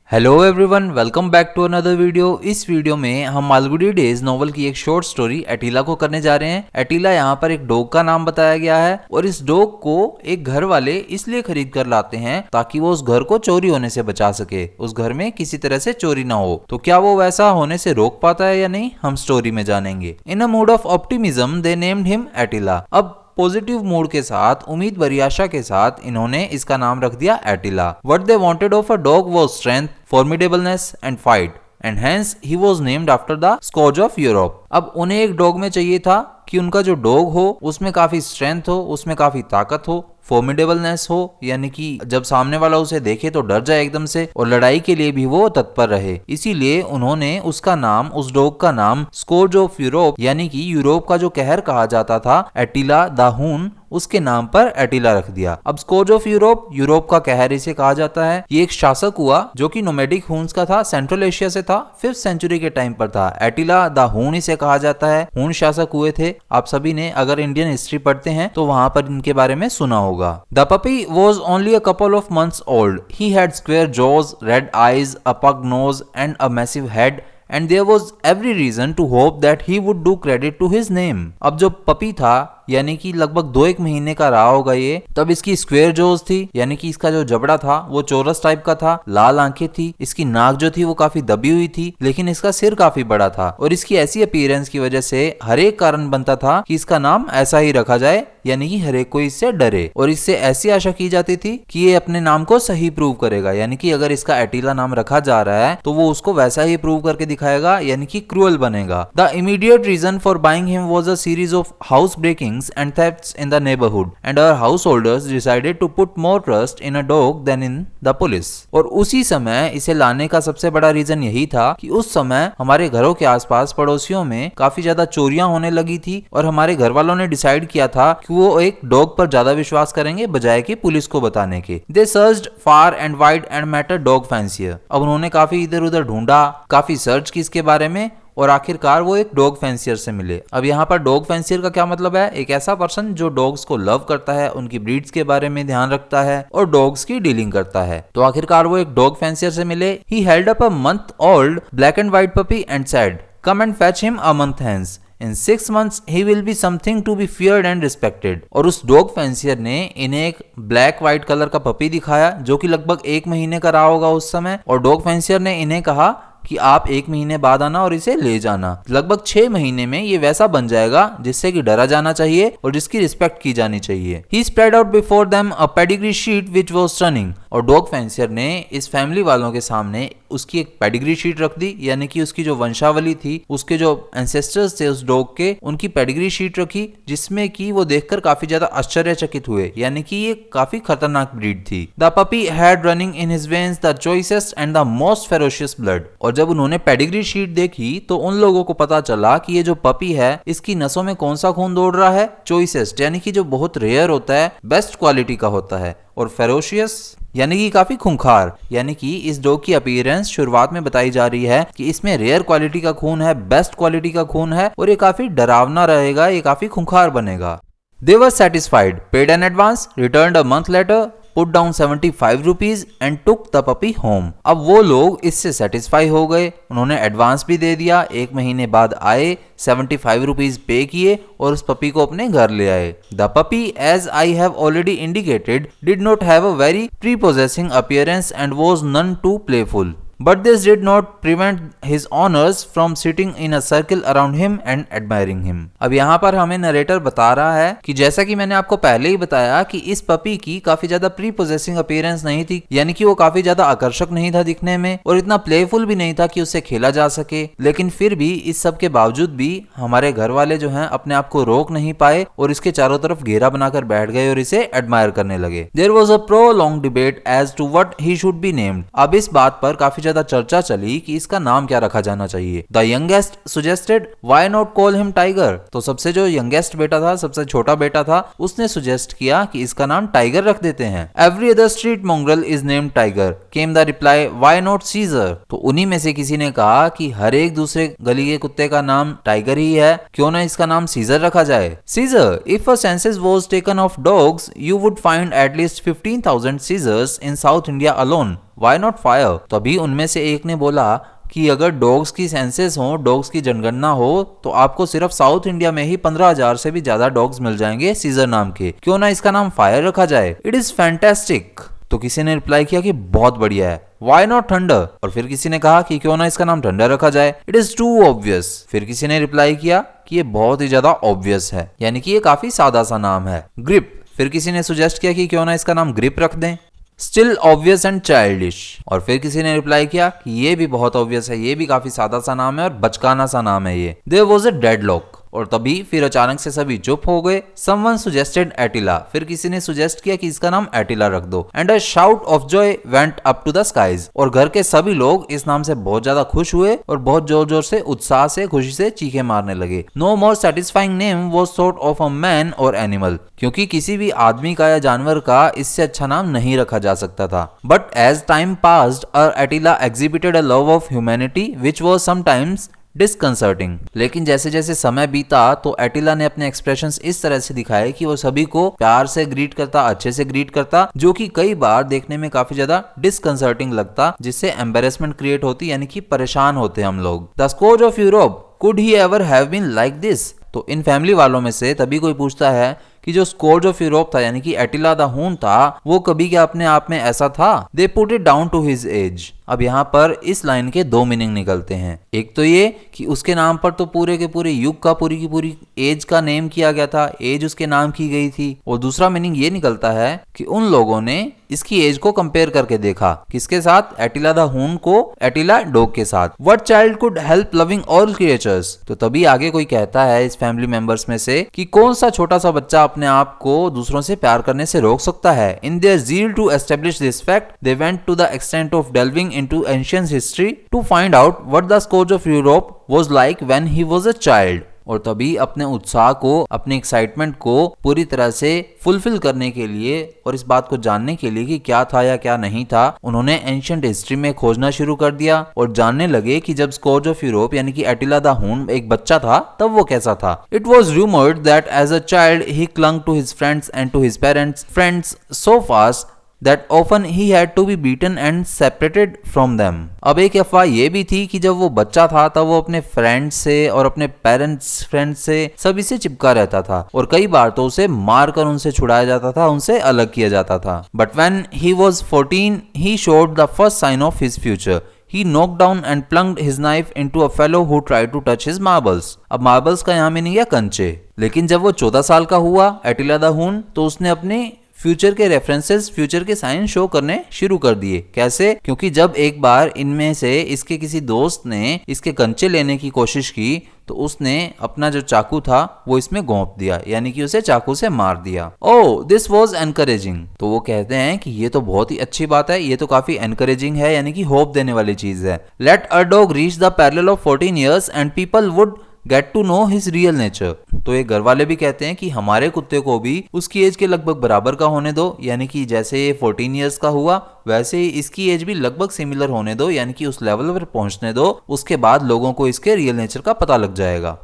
Hello everyone, welcome back to another video. इस video में हम मालगुडी डेज नॉवल की एक शॉर्ट स्टोरी एटिला को करने जा रहे हैं। एटिला यहाँ पर एक डॉग का नाम बताया गया है और इस डॉग को एक घर वाले इसलिए खरीद कर लाते हैं ताकि वो उस घर को चोरी होने से बचा सके, उस घर में किसी तरह से चोरी ना हो। तो क्या वो वैसा होने से रोक पाता है या नहीं, हम स्टोरी में जानेंगे। In a mood of optimism they named him Attila. अब पॉजिटिव मूड के साथ, उम्मीद भरी आशा के साथ इन्होंने इसका नाम रख दिया Attila. What they wanted of a dog was strength, formidableness and fight, and hence he was named after the scourge of Europe. अब उन्हें एक डॉग में चाहिए था कि उनका जो डॉग हो उसमें काफी स्ट्रेंथ हो, उसमें काफी ताकत हो, फॉर्मिडेबलनेस हो, यानी कि जब सामने वाला उसे देखे तो डर जाए एकदम से, और लड़ाई के लिए भी वो तत्पर रहे। इसीलिए उन्होंने उसका नाम, उस डॉग का नाम स्कोर्ज ऑफ यूरोप, यानी कि यूरोप का जो कहर कहा जाता था, एटिला द हून, उसके नाम पर एटिला रख दिया। अब स्कोर्ज ऑफ यूरोप, यूरोप का कहर इसे कहा जाता है। ये एक शासक हुआ जो कि नोमैडिक हून्स का था, सेंट्रल एशिया से था, 5th सेंचुरी के टाइम पर था। एटिला द हून इसे कहा जाता है। हून शासक हुए थे। आप सभी ने अगर इंडियन हिस्ट्री पढ़ते हैं तो वहां पर इनके बारे में सुना होगा। The puppy was only a couple of months old. He had square jaws, red eyes, a pug nose and a massive head, and there was every reason to hope that he would do credit to his name। अब जो puppy था, यानी कि लगभग 2-1 महीने का रहा होगा ये, तब इसकी स्क्वेयर जोज थी, यानी कि इसका जो जबड़ा था वो चौरस टाइप का था, लाल आंखें थी, इसकी नाक जो थी वो काफी दबी हुई थी, लेकिन इसका सिर काफी बड़ा था, और इसकी ऐसी अपीयरेंस की वजह से हर एक कारण बनता था कि इसका नाम ऐसा ही रखा जाए, यानी कि हर एक कोई इससे डरे, और इससे ऐसी आशा की जाती थी कि ये अपने नाम को सही प्रूव करेगा, यानी कि अगर इसका एटिला नाम रखा जा रहा है तो वो उसको वैसा ही प्रूव करके दिखाएगा, यानी कि क्रूअल बनेगा। The immediate reason for buying him was a series of house breakings and thefts in the neighborhood, and our householders decided to put more trust in a dog than in the police। और उसी समय इसे लाने का सबसे बड़ा reason यही था कि उस समय हमारे घरों के आसपास पड़ोसियों में काफी ज्यादा चोरियां होने लगी थी, और हमारे घर वालों ने डिसाइड किया था कि वो एक डॉग पर ज्यादा विश्वास करेंगे बजाय कि पुलिस को बताने के। They searched far and wide and met a dog fancier। अब उन्होंने काफी इधर उधर ढूंढा, काफी सर्च की इसके बारे में, और आखिरकार वो एक डॉग फैंसियर से मिले। अब यहाँ पर डॉग फैंसियर का क्या मतलब है? एक ऐसा पर्सन जो डॉग्स को लव करता है, उनकी ब्रीड्स के बारे में ध्यान रखता है और डॉग्स की डीलिंग करता है। तो आखिरकार वो एक डॉग फैंसियर से मिले। He held up a month old black and white puppy and said, come and fetch him a month hence. In 6 months he will be something to be feared and respected। और उस dog fancier ने इन्हें एक black white colour का puppy दिखाया जो कि लगभग 1 महीने का रहा होगा उस समय, और डॉग फैंसियर ने इन्हें कहा कि आप 1 महीने बाद आना और इसे ले जाना। लगभग 6 महीने में ये वैसा बन जाएगा जिससे कि डरा जाना चाहिए और जिसकी रिस्पेक्ट की जानी चाहिए। He spread out before them a pedigree sheet which was stunning। और डॉग फैंसियर ने इस फैमिली वालों के सामने उसकी एक पेडिग्री शीट रख दी, यानी कि उसकी जो वंशावली थी, उसके जो एंसेस्टर्स थे उस डॉग के, उनकी पेडिग्री शीट रखी, जिसमें कि वो देखकर काफी ज्यादा आश्चर्यचकित हुए, यानी कि ये काफी खतरनाक ब्रीड थी। The puppy had running in his veins the choicest and the most ferocious blood. और जब उन्होंने पेडिग्री शीट देखी तो उन लोगों को पता चला कि ये जो पपी है इसकी नसों में कौन सा खून दौड़ रहा है? चॉइसेस्ट, यानी कि जो बहुत रेयर होता है, बेस्ट क्वालिटी का होता है, और फेरोशियस यानी कि काफी खूंखार, यानी कि इस डॉग की अपीयरेंस शुरुआत में बताई जा रही है कि इसमें रेयर क्वालिटी का खून है, बेस्ट क्वालिटी का खून है, और ये काफी डरावना रहेगा, ये काफी खूंखार बनेगा। They were satisfied, paid an advance, returned a month later, put down 75 rupees and took the puppy home। अब वो लोग इससे सेटिस्फाई हो गए, उन्होंने एडवांस भी दे दिया, 1 महीने बाद आए, 75 रुपीज पे किए और उस पपी को अपने घर ले आए। The puppy, as I have already indicated, did not have a very prepossessing appearance and was none too playful. But this did not prevent his owners from sitting in a circle around him and admiring him। अब यहाँ पर हमें narrator बता रहा है कि जैसा कि मैंने आपको पहले ही बताया कि इस पपी की काफी ज्यादा प्री पोजेसिंग अपीयरेंस नहीं थी, यानी कि वो काफी ज्यादा आकर्षक नहीं था दिखने में, और इतना प्लेफुल भी नहीं था कि उससे खेला जा सके, लेकिन फिर भी इस सब के बावजूद भी हमारे घर वाले जो हैं अपने आप को रोक नहीं पाए और इसके चारों तरफ घेरा बनाकर बैठ गए और इसे एडमायर करने लगे। There was a prolonged debate as to what he should be named। अब इस बात पर काफी ज्यादा चर्चा चली कि इसका नाम क्या रखा जाना चाहिए। The youngest suggested, why not call him tiger. तो सबसे जो यंगेस्ट बेटा था, सबसे छोटा बेटा था, उसने सुजेस्ट किया कि इसका नाम टाइगर रख देते हैं। Every other street mongrel is named Tiger, came the reply, why not Caesar. तो उन्हीं में से किसी ने कहा कि हर एक दूसरे गली के कुत्ते का नाम टाइगर ही है, क्यों ना इसका नाम सीजर रखा जाए। Caesar, if a census was taken of dogs you would find at least 15,000 Caesars in South India alone. Why not fire? तभी उनमें से एक ने बोला कि अगर डॉग्स की सेंसेस हो, डॉग्स की जनगणना हो, तो आपको सिर्फ साउथ इंडिया में ही 15,000 से भी ज्यादा डॉग्स मिल जाएंगे सीजर नाम के। क्यों ना इसका नाम फायर रखा जाए? It is fantastic. तो किसी ने रिप्लाई किया कि बहुत बढ़िया है। Why not thunder? और फिर किसी ने कहा कि क्यों ना इसका नाम थंडर रखा जाए। It is too obvious. फिर किसी ने रिप्लाई किया कि ये बहुत ही ज्यादा ऑब्वियस है, यानी कि ये काफी सादा सा नाम है। ग्रिप। फिर किसी ने सुजेस्ट किया कि क्यों ना इसका नाम ग्रिप रख दें। Still obvious and childish. और फिर किसी ने रिप्लाई किया कि ये भी बहुत ऑब्वियस है, ये भी काफी सादा सा नाम है और बचकाना सा नाम है ये। There was a deadlock. और तभी फिर अचानक से सभी चुप हो गए। Someone suggested Attila. फिर किसी ने सुजेस्ट किया कि इसका नाम एटिला रख दो। And a shout of joy went up to the skies. और घर के सभी लोग इस नाम से बहुत ज्यादा खुश हुए और बहुत जोर जोर से, उत्साह से, खुशी से चीखे मारने लगे। No more satisfying name was thought of a man or animal. क्योंकि किसी भी आदमी का या जानवर का इससे अच्छा नाम नहीं रखा जा सकता था। But as time passed Attila exhibited a love of humanity which was sometimes disconcerting. लेकिन जैसे जैसे समय बीता तो एटिला ने अपने एक्सप्रेशंस इस तरह से दिखाए कि वो सभी को प्यार से ग्रीट करता, अच्छे से ग्रीट करता, जो कि कई बार देखने में काफी ज्यादा डिस्कंसर्टिंग लगता, जिससे एम्बेरसमेंट क्रिएट होती, यानी कि परेशान होते हम लोग। The scourge of Europe, could he ever have been like this? तो इन फैमिली वालों में से तभी कोई पूछता है कि जो स्कोर्ज ऑफ यूरोप था, यानी कि एटिला द हून था, वो कभी क्या अपने आप में ऐसा था? They put it down to his age. अब यहाँ पर इस लाइन के दो मीनिंग निकलते हैं। एक तो ये कि उसके नाम पर तो पूरे के पूरे युग का, पूरी की पूरी एज का नेम किया गया था, एज उसके नाम की गई थी। और दूसरा मीनिंग ये निकलता है कि उन लोगों ने इसकी एज को कंपेयर करके देखा। किसके साथ? एटिला द हून को एटिला डॉग के साथ। What child could help loving all creatures? तो तभी आगे कोई कहता है इस फैमिली मेंबर्स में से कि कौन सा छोटा सा बच्चा अपने आप को दूसरों से प्यार करने से रोक सकता है। In their zeal to establish this fact, they went to the extent of delving into ancient history to find out what the scourge of Europe was like when he was a child. और तभी अपने उत्साह को, अपने excitement को पूरी तरह से फुलफिल करने के लिए और इस बात को जानने के लिए कि क्या था या क्या नहीं था, उन्होंने एंशिएंट हिस्ट्री में खोजना शुरू कर दिया और जानने लगे कि जब स्कोर्ज ऑफ यूरोप यानी कि एटिला द हून एक बच्चा था तब वो कैसा था। It was rumoured that as a child he clung to his friends and to his parents friends so fast that often he had to be beaten and separated from them. अब एक अफवाह ये भी थी कि जब वो बच्चा था तब वो अपने फ्रेंड्स से और अपने पेरेंट्स फ्रेंड्स से सभी से चिपका रहता था और कई बार तो उसे मारकर उनसे छुड़ाया जाता था, उनसे अलग किया जाता था। But when he was 14, he showed the first sign of his future. He knocked down and plunged his knife into a fellow who tried to touch his marbles. अब मार्बल्स का यहाँ मीनिंग है कंचे। लेकिन जब वो 14 साल का हुआ एटिला द हून, तो उसने अपने फ्यूचर के रेफरेंसेस, फ्यूचर के साइन शो करने शुरू कर दिए। कैसे? क्योंकि जब एक बार इनमें से इसके किसी दोस्त ने इसके कंचे लेने की कोशिश की तो उसने अपना जो चाकू था वो इसमें घोंप दिया, यानी कि उसे चाकू से मार दिया। Oh this was encouraging. तो वो कहते हैं कि ये तो बहुत ही अच्छी बात है, ये तो काफी एनकरेजिंग है, यानी कि होप देने वाली चीज है। Let a dog reach the parallel of 14 years and people would get to know his real nature. तो ये घर वाले भी कहते हैं कि हमारे कुत्ते को भी उसकी एज के लगभग बराबर का होने दो, यानी कि जैसे ये 14 years का हुआ वैसे ही इसकी एज भी लगभग सिमिलर होने दो, यानी कि उस लेवल पर पहुंचने दो। उसके बाद लोगों को इसके रियल नेचर का पता लग जाएगा।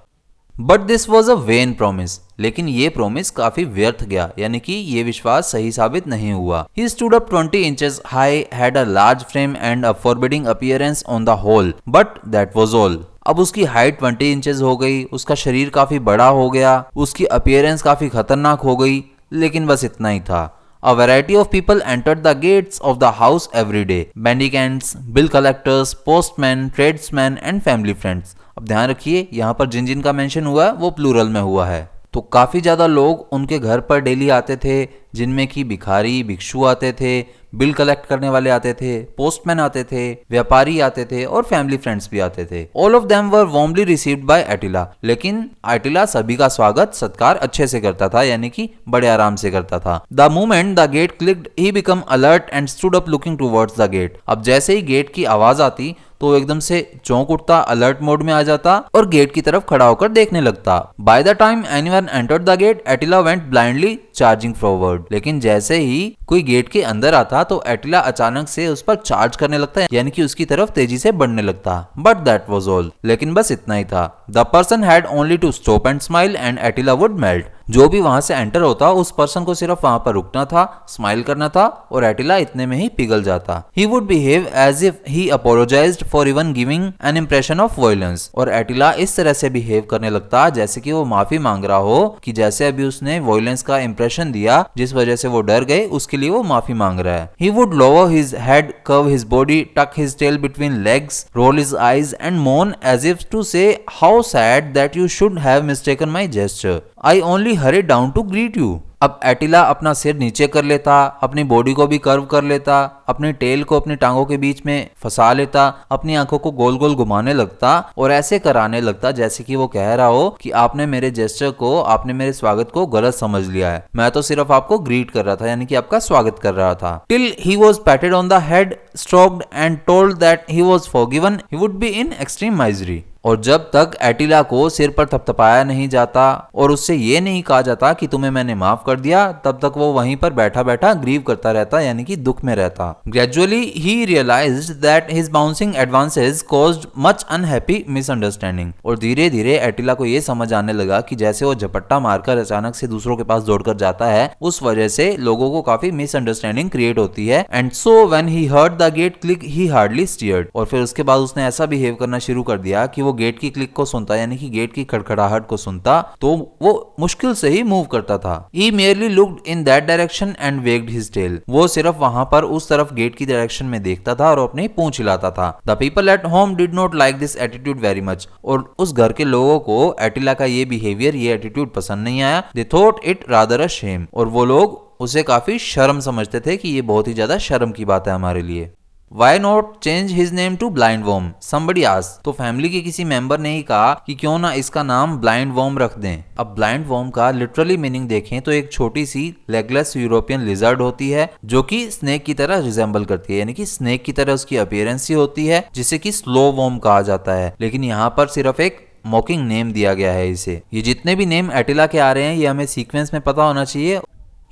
But this was a when promise. लेकिन ये प्रोमिस काफी व्यर्थ गया, यानी कि ये विश्वास सही साबित नहीं हुआ। He stood up 20 inches high, had a large frame and a forbidding appearance on the whole, but that was all. अब उसकी हाइट 20 इंचेस हो गई, उसका शरीर काफी बड़ा हो गया, उसकी अपीयरेंस काफी खतरनाक हो गई, लेकिन बस इतना ही था। A variety of people entered the gates of the house every day. Mendicants, bill collectors, postmen, tradesmen and family friends. अब ध्यान रखिए यहाँ पर जिन जिन का मेंशन हुआ है वो प्लूरल में हुआ है। तो काफी ज्यादा लोग उनके घर पर डेली आते थे, जिनमें कि भिखारी, भिक्षु आते थे, बिल कलेक्ट करने वाले आते थे, पोस्टमैन आते थे, व्यापारी आते थे और फैमिली फ्रेंड्स भी आते थे। All of them were warmly received by Attila. लेकिन एटिला सभी का स्वागत सत्कार अच्छे से करता था, यानी कि बड़े आराम से करता था। The moment the gate clicked he become alert and stood up looking towards the gate. अब जैसे ही गेट की आवाज आती तो एकदम से चौंक उठता, अलर्ट मोड में आ जाता और गेट की तरफ खड़ा होकर देखने लगता। By the time anyone entered the gate Attila went blindly charging forward. लेकिन जैसे ही कोई गेट के अंदर आता तो एटिला अचानक से उस पर चार्ज करने लगता है, यानी कि उसकी तरफ तेजी से बढ़ने लगता। But that was all. लेकिन बस इतना ही था। The person had only to stop and smile and Attila would melt. जो भी वहां से एंटर होता उस पर्सन को सिर्फ वहां पर रुकना था, स्माइल करना था और एटिला इतने में ही पिघल जाता। He would behave as if he apologised for even giving an impression of violence, और एटिला इस तरह से बिहेव करने लगता जैसे कि वो माफी मांग रहा हो कि जैसे अभी उसने वायलेंस का इंप्रेशन दिया जिस वजह से वो डर गए, उसके लिए वो माफी मांग रहा है। He would lower his head, curve his body, tuck his tail between legs, roll his eyes and moan as if to say, how sad that you should have mistaken my gesture. I only hurried down to greet you. अब Attila अपना सिर नीचे कर लेता, अपनी body को भी curve कर लेता, अपनी टेल को अपनी टांगों के बीच में फंसा लेता, अपनी आंखों को गोल गोल घुमाने लगता और ऐसे कराने लगता जैसे कि वो कह रहा हो कि आपने मेरे जेस्चर को, आपने मेरे स्वागत को गलत समझ लिया है, मैं तो सिर्फ आपको ग्रीट कर रहा था, यानी कि आपका स्वागत कर रहा था। Till he was पैटेड on the head, stroked and told that he was forgiven, he would be in extreme misery. और जब तक एटिला को सिर पर थपथपाया नहीं जाता और उससे ये नहीं कहा जाता कि तुम्हें मैंने माफ कर दिया, तब तक वो वहीं पर बैठा बैठा ग्रीव करता रहता, यानी कि दुख में रहता। Gradually he realised that his bouncing advances caused much unhappy misunderstanding, और धीरे धीरे एटिला को ये समझ आने लगा कि जैसे वो झपट्टा मारकर अचानक से दूसरों के पास दौड़कर जाता है, उस वजह से लोगों को काफी मिसअंडरस्टैंडिंग क्रिएट होती है। And so when he heard the gate click he hardly stirred, और फिर उसके बाद उसने ऐसा बिहेव करना शुरू कर दिया कि वो गेट की क्लिक को सुनता, यानी कि गेट की खड़खड़ाहट को सुनता तो वो मुश्किल से ही मूव करता था। He merely looked in that direction and wagged his tail. वो सिर्फ वहां पर उस तरफ गेट की डायरेक्शन में देखता था और अपनी पूंछ हिलाता था। The people at home did not like this attitude very much. और उस घर के लोगों को एटिला का ये बिहेवियर, ये एटीट्यूड पसंद नहीं आया। They thought it rather a shame. और वो लोग उसे काफी शर्म समझते थे कि ये बहुत ही ज्यादा शर्म की बात है हमारे लिए। Why not change his name to Blind Worm? Somebody asked. तो फैमिली के किसी मेंबर ने ही कहा कि क्यों ना इसका नाम ब्लाइंड वर्म रख दें। अब ब्लाइंड वर्म का लिटरली मीनिंग देखें तो एक छोटी सी लेगलेस यूरोपियन लिजर्ड होती है जो कि स्नेक की तरह रिजेंबल करती है, यानी कि स्नेक की तरह उसकी अपीयरेंस ही होती है, जिसे कि स्लो वर्म कहा जाता है। लेकिन यहाँ पर सिर्फ एक मॉकिंग नेम दिया गया है इसे। ये जितने भी नेम एटिला के आ रहे हैं ये हमें सीक्वेंस में पता होना चाहिए।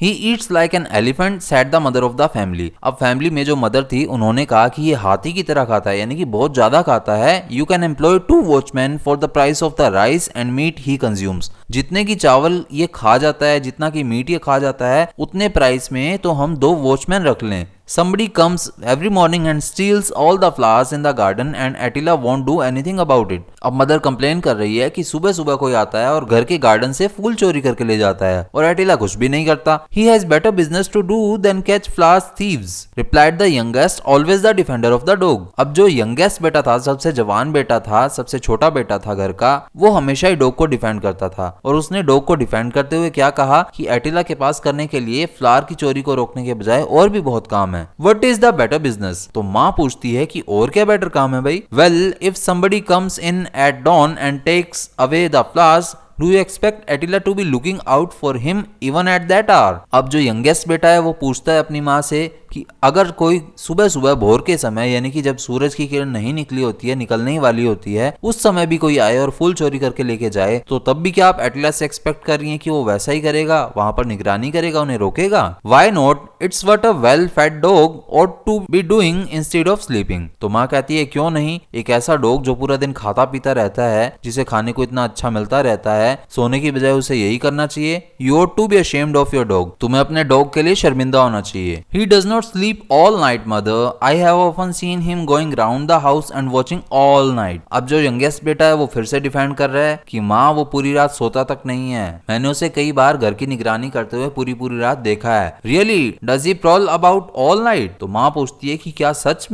He eats like an elephant, said the mother of the family. अब फैमिली में जो मदर थी उन्होंने कहा कि ये हाथी की तरह खाता है, यानी कि बहुत ज्यादा खाता है। You can employ 2 watchmen for the price of the rice and meat he consumes. जितने की चावल ये खा जाता है, जितना की मीट ये खा जाता है, उतने प्राइस में तो हम 2 वॉचमैन रख लें। Somebody comes every morning and steals all the flowers in the garden and Attila won't do anything about it. अब मदर कंप्लेन कर रही है कि सुबह सुबह कोई आता है और घर के गार्डन से फूल चोरी करके ले जाता है और एटिला कुछ भी नहीं करता। He has better business to do than catch flowers thieves, replied the youngest, always the defender of the dog. अब जो यंगेस्ट बेटा था, सबसे जवान बेटा था, सबसे छोटा बेटा था घर का, वो हमेशा ही डॉग को डिफेंड करता था और उसने डॉग को डिफेंड करते हुए क्या कहा कि एटिला के पास करने के लिए फ्लावर की चोरी को रोकने के बजाय और भी बहुत काम है। What is the better business? तो माँ पूछती है कि और क्या बेटर काम है भाई? Well, if somebody comes in at dawn and takes away the flowers, Do you expect Attila to be looking out for him even at that hour? अब जो यंगेस्ट बेटा है वो पूछता है अपनी माँ से कि अगर कोई सुबह सुबह भोर के समय, यानी कि जब सूरज की किरण नहीं निकली होती है, निकलने ही वाली होती है, उस समय भी कोई आए और फूल चोरी करके लेके जाए, तो तब भी क्या आप एटिला से एक्सपेक्ट कर रही हैं कि वो वैसा ही करेगा, वहां पर निगरानी करेगा, उन्हें रोकेगा? Why not? It's what a well-fed dog ought to be doing instead of sleeping. तो माँ कहती है क्यों नहीं, एक ऐसा डॉग जो पूरा दिन खाता पीता रहता है, जिसे खाने को इतना अच्छा मिलता रहता है, सोने की बजाय उसे यही करना चाहिए। You ought to be ashamed of your dog. तुम्हें अपने डॉग के लिए शर्मिंदा होना चाहिए। He does not sleep all night, mother. I have often seen him going round the house and watching all night. अब जो यंगेस्ट बेटा है वो फिर से डिफेंड कर रहा है कि माँ वो पूरी रात सोता तक नहीं है, मैंने उसे कई बार घर की निगरानी करते हुए पूरी रात देखा है। Really? Does he prowl about all night? तो माँ पूछती है कि क्या सच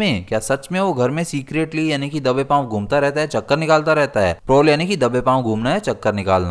में वो घर में सीक्रेटली यानी कि दबे पांव घूमता रहता है, चक्कर निकालता रहता है? प्रोल यानी कि दबे पांव घूमना है, चक्कर निकालना।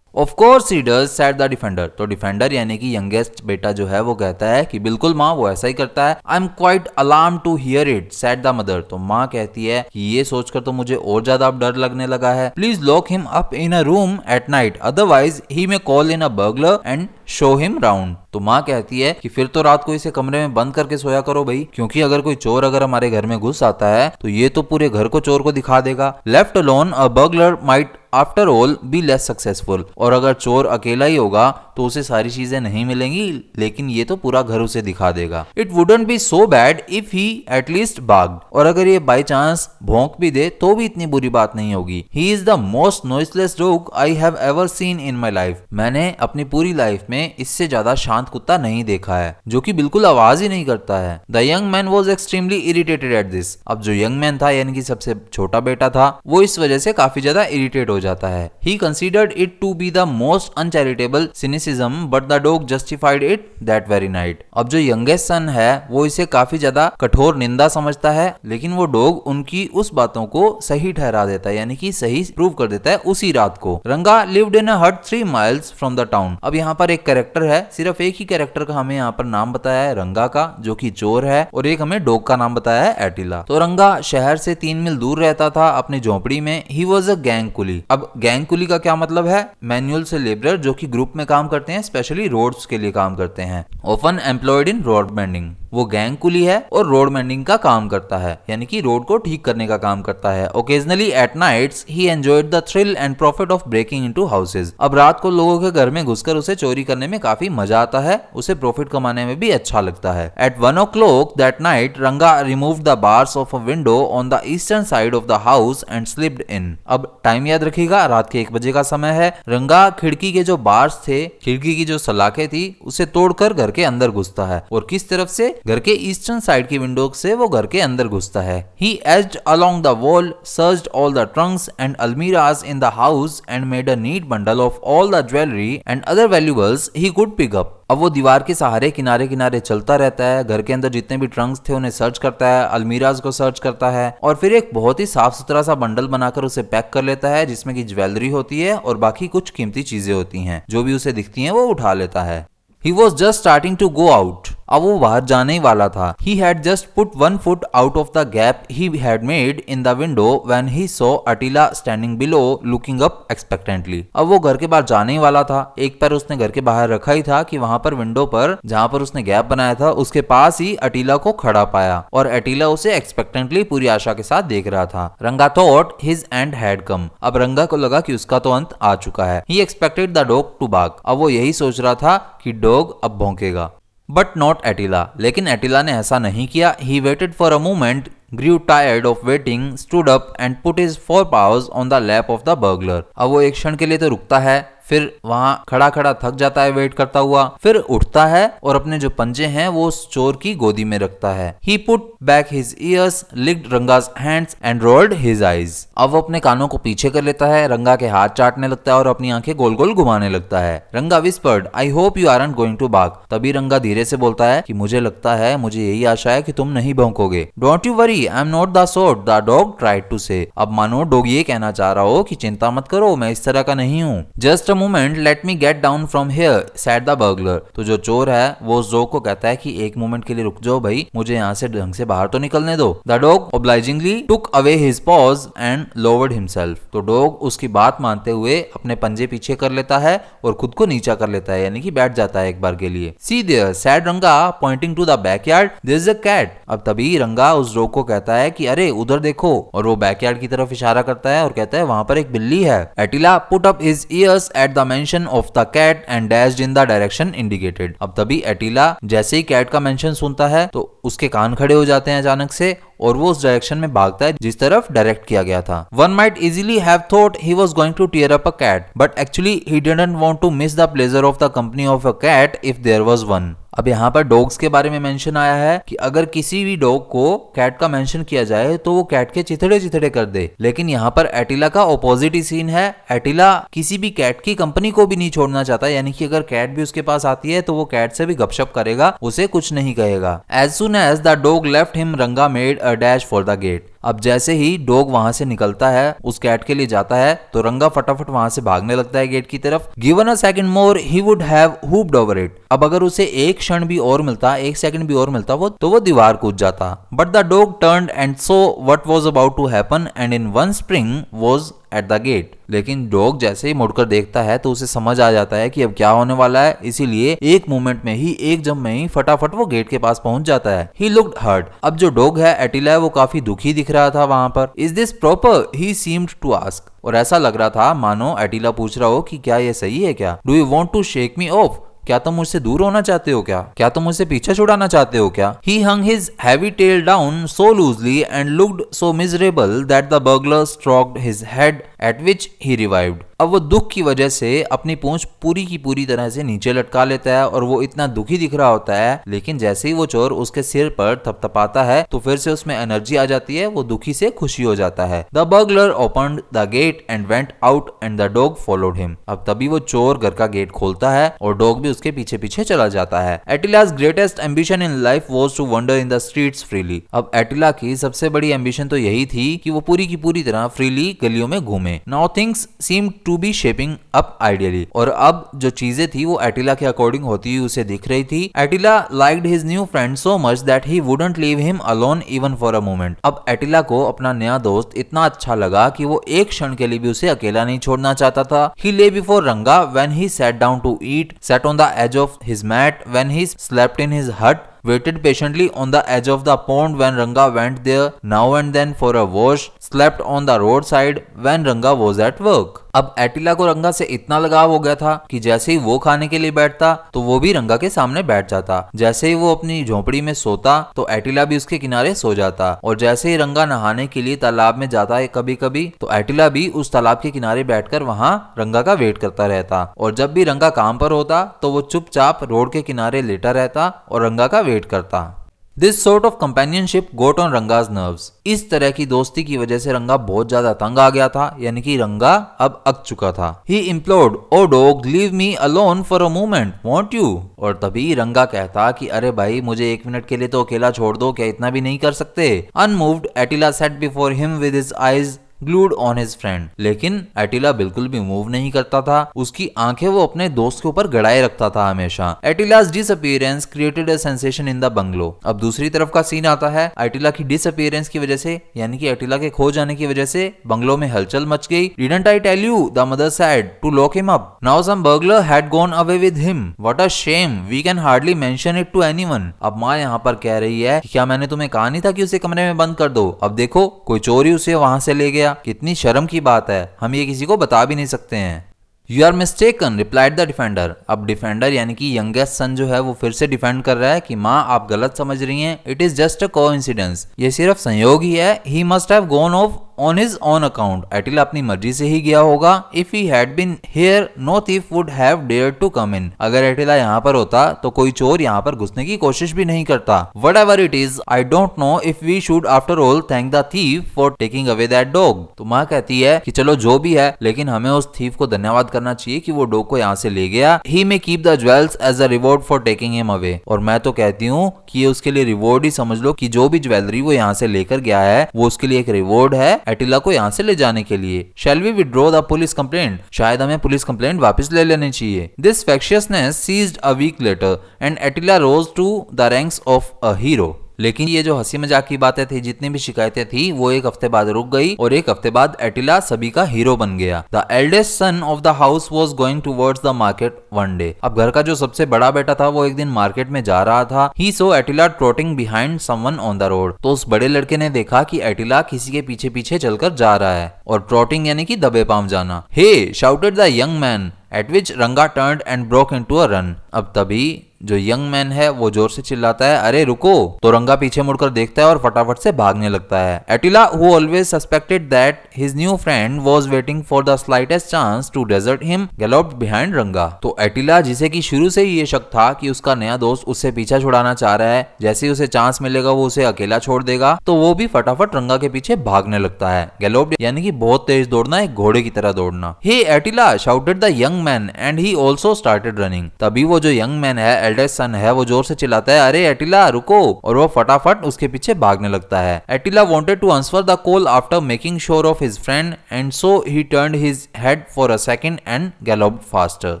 Of course he does, said the defender. तो डिफेंडर यानी कि यंगेस्ट बेटा जो है वो कहता है कि बिल्कुल माँ वो ऐसा ही करता है। I am quite alarmed to hear it, said the mother. तो माँ कहती है कि ये सोचकर तो मुझे और ज्यादा अब डर लगने लगा है। Please lock him up in a room at night, otherwise he may call in a burglar and show him round. तो माँ कहती है कि फिर तो रात को इसे कमरे में बंद करके सोया करो भाई, क्योंकि अगर कोई चोर अगर हमारे घर में घुस आता है तो ये तो पूरे घर को चोर को दिखा देगा। Left alone, a burglar might after all be less successful. और अगर चोर अकेला ही होगा तो उसे सारी चीजें नहीं मिलेंगी, लेकिन ये तो पूरा घर उसे दिखा देगा। It wouldn't be so bad if he at least barked. और अगर ये बाई चांस भौंक भी दे तो भी इतनी बुरी बात नहीं होगी। He is the most noiseless dog I have ever seen in my life. मैंने अपनी पूरी लाइफ में इससे ज्यादा शांत कुत्ता नहीं देखा है, जो कि बिल्कुल आवाज ही नहीं करता है। The young man was extremely irritated at this. अब जो यंग मैन था यानी कि सबसे छोटा बेटा था, वो इस वजह से काफी ज्यादा इरिटेट हो जाता है। He considered it to be the most uncharitable cynicism but the dog justified it that very night. अब जो यंगेस्ट सन है वो इसे काफी ज्यादा कठोर निंदा समझता है, लेकिन वो डॉग उनकी उस बातों को सही ठहरा देता है, यानी कि सही प्रूव कर देता है उसी रात को। रंगा लिव्ड इन अ हट 3 miles फ्रॉम द टाउन। अब यहाँ पर एक कैरेक्टर है, सिर्फ एक ही कैरेक्टर का हमें यहाँ पर नाम बताया है, रंगा का, जो कि चोर है, और एक हमें डॉग का नाम बताया है एटिला। तो रंगा शहर से 3 मील दूर रहता था अपनी झोपड़ी में। ही वॉज अ गैंग कुली। अब गैंग कुली का क्या मतलब है? मैनुअल से लेबरर जो कि ग्रुप में काम करते हैं, स्पेशली रोड्स के लिए काम करते हैं, often employed in road mending. वो गैंग कुली है और रोड मेंडिंग का काम करता है, यानी कि रोड को ठीक करने का काम करता है। Occasionally at nights he enjoyed the thrill and profit of breaking into houses. अब रात को लोगों के घर में घुसकर उसे चोरी करने में काफी मजा आता है, उसे प्रॉफिट कमाने में भी अच्छा लगता है। At 1 o'clock that night Ranga removed the bars of a window on the eastern side of the house and slipped in. अब टाइम याद रखिएगा, रात के 1 बजे का समय है। रंगा खिड़की के जो बार्स थे, खिड़की की जो सलाखें थी, उसे तोड़कर घर के अंदर घुसता है। और किस तरफ से? घर के ईस्टर्न साइड की विंडो से वो घर के अंदर घुसता है। He edged along the wall, searched all the trunks and almirahs in the house and made a neat bundle of all the jewelry and other valuables he could pick up. अब वो दीवार के सहारे किनारे किनारे चलता रहता है, घर के अंदर जितने भी ट्रंक्स थे उन्हें सर्च करता है, अलमीराज को सर्च करता है, और फिर एक बहुत ही साफ सुथरा सा बंडल बनाकर उसे पैक कर लेता है, जिसमें की ज्वेलरी होती है और बाकी कुछ कीमती चीजें होती हैं। जो भी उसे दिखती हैं वो उठा लेता है। He was just starting to go out. अब वो बाहर जाने ही वाला था। He had just put 1 foot out of the gap he had made in the window when he saw Attila standing below looking up expectantly. अब वो घर के बाहर जाने ही वाला था, एक पैर उसने घर के बाहर रखा ही था कि वहां पर विंडो पर जहां पर उसने गैप बनाया था उसके पास ही अटीला को खड़ा पाया, और अटीला उसे एक्सपेक्टेंटली पूरी आशा के साथ देख रहा था। रंगा thought his end had come. अब रंगा को लगा कि उसका तो अंत आ चुका है। He expected the dog to bark. अब वो यही सोच रहा था कि डॉग अब भौंकेगा। But not Attila. लेकिन एटिला ने ऐसा नहीं किया। He waited for a moment, grew tired of waiting, stood up and put his 4 paws on the lap of the burglar. अब वो एक क्षण के लिए तो रुकता है, फिर वहां खड़ा खड़ा थक जाता है वेट करता हुआ, फिर उठता है और अपने जो पंजे हैं वो उस चोर की गोदी में रखता है। He put back his ears, licked रंगा's hands and rolled his eyes. अब वो अपने कानों को पीछे कर लेता है, रंगा के हाथ चाटने लगता है और अपनी आंखें गोल गोल घुमाने लगता है। रंगा whispered, I hope you aren't going to bark. तभी रंगा धीरे से बोलता है कि मुझे लगता है, मुझे यही आशा है कि तुम नहीं भौंकोगे। Don't you worry, I'm not the sort, the dog tried to say. अब मानो डॉग ये कहना चाह रहा हो कि चिंता मत करो, मैं इस तरह का नहीं हूँ। Just a moment, let me get down from here, said the burglar. तो जो चोर है वो उस डॉग को कहता है कि एक मोमेंट के लिए रुक जाओ भाई, मुझे यहाँ से ढंग से बाहर तो निकलने दो। The dog obligingly took away his paws and lowered himself. तो डॉग उसकी बात मानते हुए अपने पंजे पीछे कर लेता है और खुद को नीचा कर लेता है, यानी कि बैठ जाता है एक बार के लिए। See there, said रंगा pointing to the backyard, there's a cat. अब तभी रंगा उस डॉग को कहता है कि अरे उधर देखो, और वो बैकयार्ड की तरफ इशारा करता है और कहता है वहां पर एक बिल्ली है। Attila put up his ears at the mention of the cat and dashed in the direction indicated. अब तभी एटिला जैसे ही कैट का मेंशन सुनता है तो उसके कान खड़े हो जाते हैं अचानक से, और वो उस डायरेक्शन में भागता है जिस तरफ डायरेक्ट किया गया था। One might easily have thought he was going to tear up a cat, but actually he didn't want to miss the pleasure of the company of a cat if there was one. अब यहाँ पर dogs के बारे में mention आया है कि अगर किसी भी डॉग को कैट का मेंशन किया जाए तो वो कैट के चिथड़े चिथड़े कर दे, लेकिन यहाँ पर एटिला का ऑपोजिट ही सीन है। एटिला किसी भी कैट की कंपनी को भी नहीं छोड़ना चाहता, यानी कि अगर कैट भी उसके पास आती है तो वो कैट से भी गपशप करेगा, उसे कुछ नहीं कहेगा। As soon as the dog left him, रंगा made a dash for the gate. अब जैसे ही डॉग वहां से निकलता है, उस कैट के लिए जाता है, तो रंगा फटाफट वहां से भागने लगता है गेट की तरफ। Given a second more, he would have hooped over it. अब अगर उसे एक क्षण भी और मिलता, एक सेकंड भी और मिलता तो वो दीवार कूद जाता। But the dog turned and saw what was about to happen and in one spring was at the gate. लेकिन डॉग जैसे ही मुड़कर देखता है तो उसे समझ आ जाता है कि अब क्या होने वाला है, इसीलिए एक मोमेंट में ही, एक जंप में ही फटाफट वो गेट के पास पहुंच जाता है। He looked hurt. अब जो डॉग है एटिला है, वो काफी दुखी दिख रहा था वहां पर। Is this proper, he seemed to ask. और ऐसा लग रहा था मानो एटिला पूछ रहा हो कि क्या ये सही है क्या? Do you want to shake me off? क्या तुम मुझसे दूर होना चाहते हो क्या तुम मुझसे पीछे छुड़ाना चाहते हो क्या? He hung his heavy tail down so loosely and looked so miserable that the burglar stroked his head, at which he revived. अब वो दुख की वजह से अपनी पूंछ पूरी की पूरी तरह से नीचे लटका लेता है और वो इतना दुखी दिख रहा होता है, लेकिन जैसे ही वो चोर उसके सिर पर थपथपाता है तो फिर से उसमें एनर्जी आ जाती है, वो दुखी से खुशी हो जाता है। The burglar opened the gate and went out and the dog followed him. अब तभी वो चोर घर का गेट खोलता है और डॉग भी उसके पीछे पीछे चला जाता है। एटिला's greatest ambition in life was to wander in the streets freely. अब एटिला की सबसे बड़ी एम्बिशन तो यही थी कि वो पूरी की पूरी तरह फ्रीली गलियों में घूमे। Now things seemed to be shaping up ideally. और अब जो चीजें थी वो एटिला के अकॉर्डिंग होती हुई उसे दिख रही थी। Attila liked his new friend so much that he wouldn't leave him alone even for a moment. अब एटिला को अपना नया दोस्त इतना अच्छा लगा कि वो एक क्षण के लिए भी उसे अकेला नहीं छोड़ना चाहता था। He lay before Ranga when he sat down to eat, sat on the edge of his mat when he slept in his hut, waited patiently on the edge of the pond when Ranga went there now and then for a wash, slept on the roadside when Ranga was at work. अब Attila को रंगा से इतना लगाव हो गया था कि जैसे ही वो खाने के लिए बैठता तो वो भी रंगा के सामने बैठ जाता। जैसे ही वो अपनी झोपड़ी में सोता तो एटिला भी उसके किनारे सो जाता। और जैसे ही रंगा नहाने के लिए तालाब में जाता है कभी कभी तो एटिला भी उस तालाब के किनारे बैठकर वहां रंगा का वेट करता रहता। और जब भी रंगा काम पर होता तो वो चुपचाप रोड के किनारे लेटा रहता और रंगा का वेट करता। This sort of companionship got on Ranga's nerves. इस तरह की दोस्ती की वजह से रंगा बहुत ज्यादा तंग आ गया था, यानी कि रंगा अब अक चुका था। He implored, "Oh dog, leave me alone for a moment, won't you?" और तभी रंगा कहता कि अरे भाई मुझे एक मिनट के लिए तो अकेला छोड़ दो, क्या इतना भी नहीं कर सकते? Unmoved, Attila sat before him with his eyes glued on his friend. लेकिन एटिला बिल्कुल भी मूव नहीं करता था, उसकी आंखें वो अपने दोस्त के ऊपर गड़ाए रखता था हमेशा। एटिला's disappearance created a sensation in the bungalow. अब दूसरी तरफ का सीन आता है। एटिला की डिसअपीयरेंस की वजह से, यानी कि एटिला के खो जाने की वजह से बंगलो में हलचल मच गई। Didn't I tell you? The mother said to lock him up. Now some burglar had gone away with him. What a shame. We can hardly mention it to anyone. अब माँ यहाँ पर कह रही है कि क्या मैंने तुम्हें कहा नहीं था कि उसे कमरे में बंद कर दो? अब देखो कोई चोर ही उसे वहां से ले गया। कितनी शर्म की बात है, हम ये किसी को बता भी नहीं सकते हैं। You are mistaken, replied the defender. अब डिफेंडर यानी कि यंगेस्ट सन जो है वो फिर से डिफेंड कर रहा है कि माँ आप गलत समझ रही हैं। It is just a coincidence. ये सिर्फ संयोग ही है। He must have gone off on his own account. Attila अपनी मर्जी से ही गया होगा। If he had been here, no thief would have dared to come in. अगर एटिला यहाँ पर होता तो कोई चोर यहाँ पर घुसने की कोशिश भी नहीं करता। Whatever it is, I don't know if we should after all thank the thief for taking away that dog. तो माँ कहती है कि चलो जो भी है, लेकिन हमें उस थीफ को धन्यवाद करना चाहिए कि वो डॉग को यहाँ से ले गया। He may keep the jewels as a reward for taking him away. और मैं तो कहती हूँ कि ये उसके लिए रिवॉर्ड ही समझ लो कि जो भी ज्वेलरी वो यहाँ से लेकर गया है वो उसके लिए एक रिवॉर्ड है एटिला को यहाँ से ले जाने के लिए। Shall we withdraw the police complaint? शायद हमें पुलिस कंप्लेंट वापस ले लेनी चाहिए। This factiousness ceased a week later and Attila rose to the ranks of a hero. लेकिन ये जो हंसी मजाक की बातें थी, जितनी भी शिकायतें थी, वो एक हफ्ते बाद रुक गई और एक हफ्ते बाद एटिला सभी का हीरो बन गया। The eldest son of the house was going towards the market one day. अब घर का जो सबसे बड़ा बेटा था वो एक दिन मार्केट में जा रहा था। He saw Attila trotting behind someone on the road. तो उस बड़े लड़के ने देखा कि एटिला किसी के पीछे पीछे चलकर जा रहा है। और ट्रोटिंग यानी कि दबे पांव जाना। Hey shouted the young man at which Ranga turned and broke into a run. अब तभी जो यंग मैन है वो जोर से चिल्लाता है, अरे रुको। तो रंगा पीछे मुड़कर देखता है और फटाफट से भागने लगता है। Attila who always suspected that his new friend was waiting for the slightest chance to desert him galloped behind Ranga. तो एटिला जिसे कि शुरू से ही ये शक था कि उसका नया दोस्त उससे पीछा छुड़ाना चाह रहा है, जैसे ही उसे चांस मिलेगा वो उसे अकेला छोड़ देगा, तो वो भी फटाफट रंगा के पीछे भागने लगता है। गैलोप्ड यानी कि बहुत तेज दौड़ना, एक घोड़े की तरह दौड़ना। Hey Attila shouted the young man and he also started running. तभी वो जो यंग मैन है, एल्डेस्ट सन है, वो जोर से चिल्लाता है, अरे एटिला रुको। और वो फटाफट उसके पीछे भागने लगता है। Attila wanted to answer the call after making sure of his friend and so he turned his head for a second and galloped faster.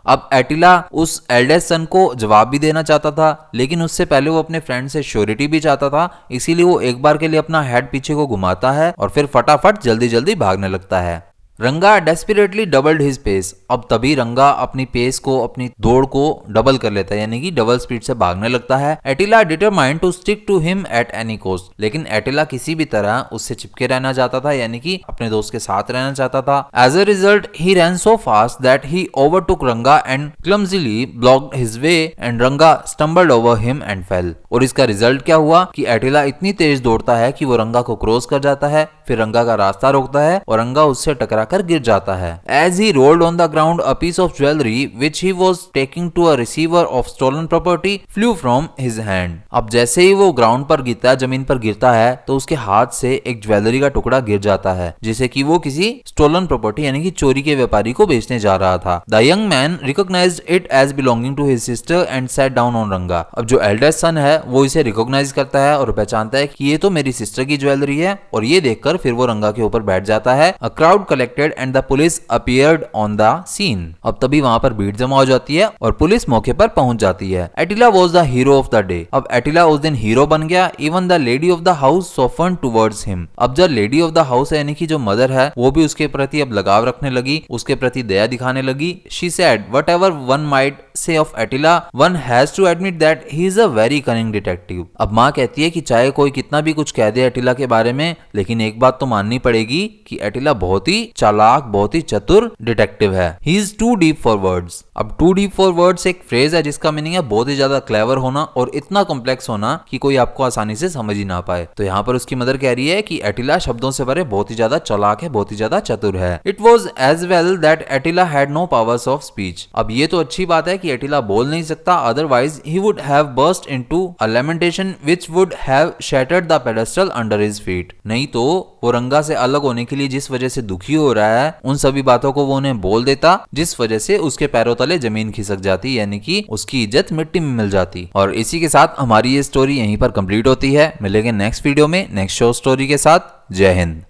अब एटिला उस एल्डेस्ट सन को जवाब भी देना चाहता था, लेकिन उससे पहले वो अपने फ्रेंड से श्योरिटी भी चाहता था, इसीलिए वो एक बार के लिए अपना हेड पीछे को घुमाता है और फिर फटाफट जल्दी जल्दी भागने लगता है। रंगा डेस्परेटली डबल्ड हिज पेस। अब तभी रंगा अपनी पेस को, अपनी दौड़ को डबल कर लेता है, यानी कि डबल स्पीड से भागने लगता है। Attila determined to stick to him at any cost, लेकिन एटिला किसी भी तरह उससे चिपके रहना चाहता था, यानी कि अपने दोस्त के साथ रहना चाहता था। As a result he ran so fast that he overtook Ranga and clumsily blocked his way and Ranga stumbled over him and fell. और इसका रिजल्ट क्या हुआ कि एटिला इतनी तेज दौड़ता है कि वो रंगा को क्रॉस कर जाता है, फिर रंगा का रास्ता रोकता है और रंगा उससे टकराकर गिर जाता है। As he rolled on the ground a piece of jewellery which he was taking to a receiver of stolen property flew from his hand. अब जैसे ही वो ग्राउंड पर गिरता है, जमीन पर गिरता है, तो उसके हाथ से एक ज्वेलरी का टुकड़ा गिर जाता है, जिसे कि वो किसी स्टोलन प्रॉपर्टी यानी कि चोरी के व्यापारी को बेचने जा रहा था। The young man recognised it as belonging to his sister and sat down on Ranga. अब जो एल्डेस्ट सन है वो इसे रिकॉग्नाइज करता है और पहचानता है कि ये तो मेरी सिस्टर की ज्वेलरी है, और ये देखकर फिर वो रंगा के ऊपर बैठ जाता है। A crowd collected and the police appeared on the scene. अब तभी वहां पर भीड़ जमा हो जाती है और पुलिस मौके पर पहुंच जाती है। Attila was the hero of the day. अब एटिला उस दिन हीरो बन गया। Even the lady of the house soften towards him. अब जब लेडी ऑफ द हाउस यानी कि जो मदर है वो भी उसके प्रति अब लगाव रखने लगी, उसके प्रति दया दिखाने लगी। She said whatever one might say of Attila, one has to admit that he is a very cunning detective. अब माँ कहती है कि चाहे कोई कितना भी कुछ कह दे एटिला के बारे में, लेकिन एक बात तो माननी पड़ेगी कि एटिला बहुत ही चालाक, बहुत ही चतुर डिटेक्टिव है। He is too deep for words. अब टू डीप फॉर वर्ड्स एक फ्रेज है जिसका मीनिंग है बहुत ही ज्यादा क्लेवर होना और इतना कॉम्प्लेक्स होना कि कोई आपको आसानी से समझ ही ना पाए। तो यहाँ पर उसकी मदर कह रही है कि एटिला शब्दों से भरे बहुत ही ज्यादा चालाक है, बहुत ही ज्यादा चतुर है। It was as well that Attila had no powers of speech. अब ये तो अच्छी बात है कि एटिला बोल नहीं सकता, otherwise he would have burst into a lamentation which would have shattered the pedestal under his feet. नहीं तो वो रंगा से अलग होने के लिए जिस वजह से दुखी हो रहा है, उन सभी बातों को वो उन्हें बोल देता, जिस वजह से उसके पैरों तले जमीन खिसक जाती, यानी कि उसकी इज्जत मिट्टी में मिल जाती। और इसी के साथ हमारी ये स्टोरी यहीं पर कंप्लीट होती है। मिलेंगे नेक्स्ट वीडियो में नेक्स्ट शो स्टोरी के साथ। जय हिंद।